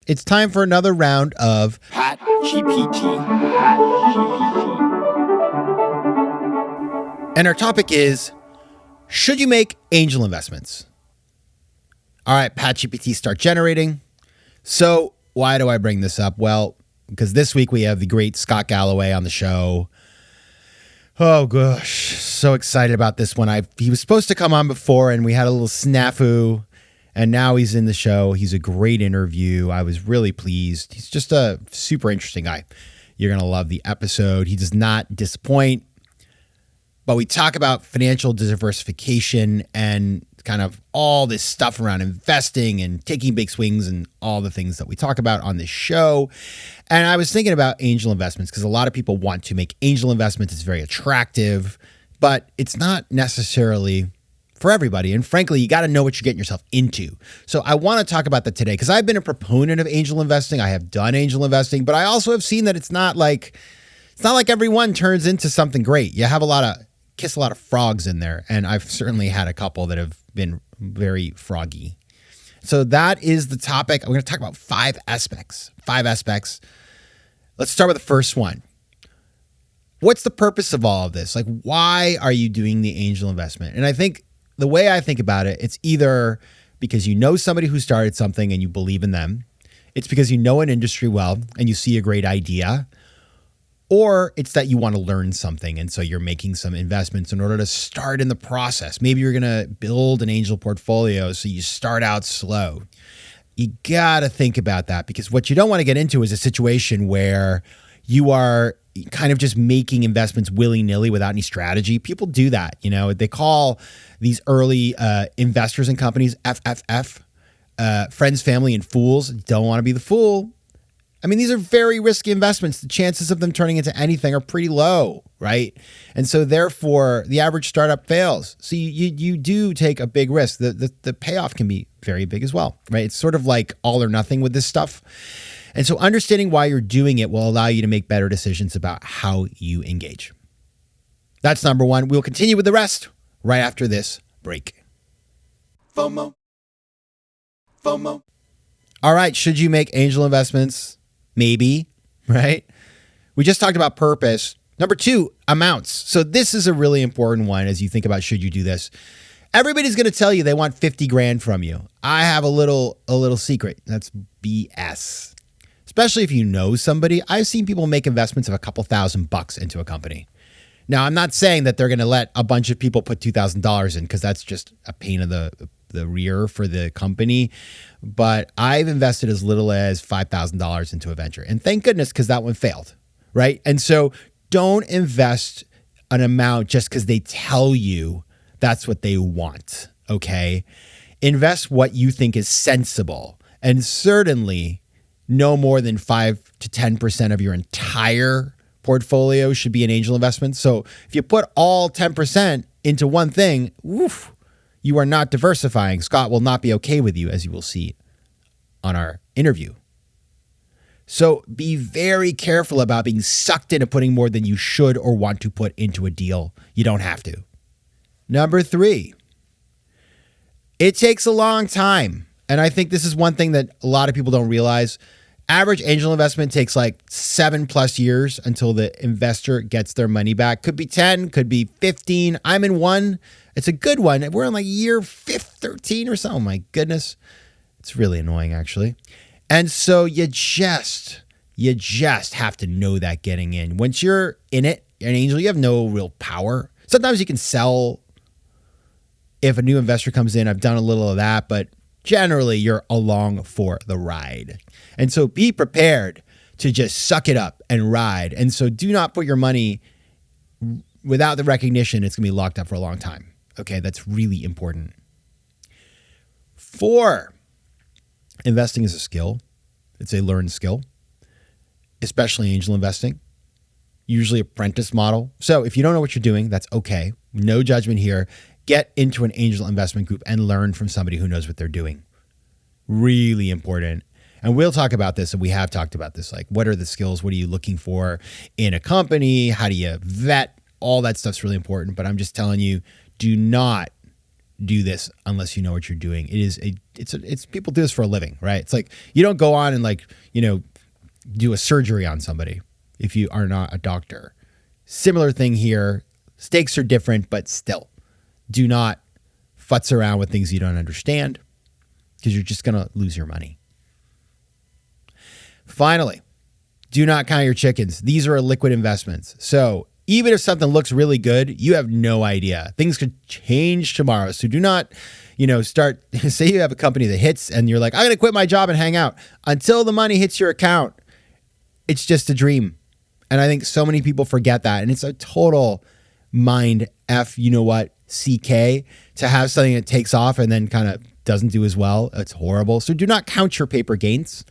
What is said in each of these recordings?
It's time for another round of Pat GPT. And our topic is, should you make angel investments? All right, Pat GPT, start generating. So why do I bring this up? Well, because this week we have the great Scott Galloway on the show. Oh gosh, so excited about this one. He was supposed to come on before and we had a little snafu, and now he's in the show. He's a great interview. I was really pleased. He's just a super interesting guy. You're going to love the episode. He does not disappoint. But we talk about financial diversification and kind of all this stuff around investing and taking big swings and all the things that we talk about on this show. And I was thinking about angel investments because a lot of people want to make angel investments. It's very attractive, but it's not necessarily for everybody. And frankly, you got to know what you're getting yourself into. So I want to talk about that today because I've been a proponent of angel investing. I have done angel investing, but I also have seen that it's not like everyone turns into something great. You have kiss a lot of frogs in there. And I've certainly had a couple that have been very froggy. So that is the topic. I'm going to talk about five aspects. Let's start with the first one. What's the purpose of all of this? Like, why are you doing the angel investment? And I think the way I think about it, it's either because you know somebody who started something and you believe in them. It's because you know an industry well and you see a great idea. Or it's that you want to learn something, and so you're making some investments in order to start in the process. Maybe you're going to build an angel portfolio, so you start out slow. You got to think about that, because what you don't want to get into is a situation where you are kind of just making investments willy-nilly without any strategy. People do that. You know, they call these early investors in companies FFF, friends, family, and fools. Don't want to be the fool. I mean, these are very risky investments. The chances of them turning into anything are pretty low, right? And so therefore, the average startup fails. So you do take a big risk. The payoff can be very big as well, right? It's sort of like all or nothing with this stuff. And so understanding why you're doing it will allow you to make better decisions about how you engage. That's number one. We'll continue with the rest right after this break. FOMO. All right, should you make angel investments? Maybe, right? We just talked about purpose. Number two, amounts. So this is a really important one as you think about, should you do this? Everybody's going to tell you they want 50 grand from you. I have a little secret. That's BS. Especially if you know somebody. I've seen people make investments of a couple $1,000 into a company. Now, I'm not saying that they're going to let a bunch of people put $2,000 in, because that's just a pain in the rear for the company. But I've invested as little as $5,000 into a venture. And thank goodness, because that one failed, right? And so don't invest an amount just because they tell you that's what they want, okay? Invest what you think is sensible. And certainly no more than 5 to 10% of your entire portfolio should be an angel investment. So if you put all 10% into one thing, woof, you are not diversifying. Scott will not be okay with you, as you will see on our interview. So be very careful about being sucked into putting more than you should or want to put into a deal. You don't have to. Number three, it takes a long time. And I think this is one thing that a lot of people don't realize. Average angel investment takes like 7+ years until the investor gets their money back. Could be 10, could be 15. I'm in one. It's a good one. We're on like year 13 or so. Oh my goodness. It's really annoying, actually. And so you just have to know that getting in. Once you're in it, an angel, you have no real power. Sometimes you can sell if a new investor comes in. I've done a little of that, but generally you're along for the ride. And so be prepared to just suck it up and ride. And so do not put your money without the recognition it's going to be locked up for a long time. Okay, that's really important. 4, investing is a skill. It's a learned skill, especially angel investing, usually apprentice model. So if you don't know what you're doing, that's okay. No judgment here. Get into an angel investment group and learn from somebody who knows what they're doing. Really important. And we'll talk about this, and we have talked about this, like what are the skills? What are you looking for in a company? How do you vet? All that stuff's really important. But I'm just telling you, do not do this unless you know what you're doing. It's people do this for a living, right? It's like you don't go on and do a surgery on somebody if you are not a doctor. Similar thing here. Stakes are different, but still, do not futz around with things you don't understand because you're just going to lose your money. Finally, do not count your chickens. These are liquid investments. So even if something looks really good, you have no idea. Things could change tomorrow. So do not, start, say you have a company that hits and you're like, I'm going to quit my job and hang out until the money hits your account. It's just a dream. And I think so many people forget that. And it's a total mind F, CK to have something that takes off and then kind of doesn't do as well. It's horrible. So do not count your paper gains.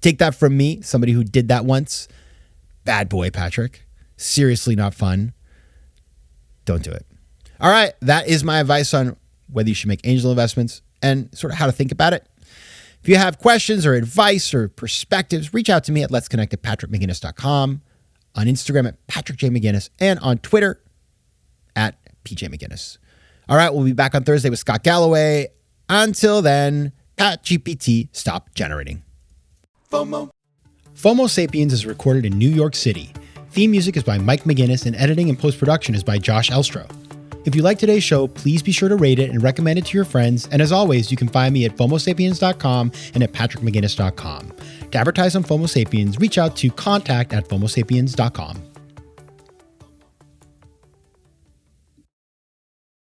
Take that from me, somebody who did that once. Bad boy, Patrick. Seriously not fun. Don't do it. All right. That is my advice on whether you should make angel investments and sort of how to think about it. If you have questions or advice or perspectives, reach out to me at letsconnect@patrickmcginnis.com, on Instagram at Patrick J. McGinnis, and on Twitter at PJ McGinnis. All right. We'll be back on Thursday with Scott Galloway. Until then, Pat GPT, stop generating. FOMO. FOMO Sapiens is recorded in New York City. Theme music is by Mike McGinnis and editing and post-production is by Josh Elstro. If you like today's show, please be sure to rate it and recommend it to your friends. And as always, you can find me at FOMOSapiens.com and at PatrickMcGinnis.com. To advertise on FOMO Sapiens, reach out to contact@FOMOSapiens.com.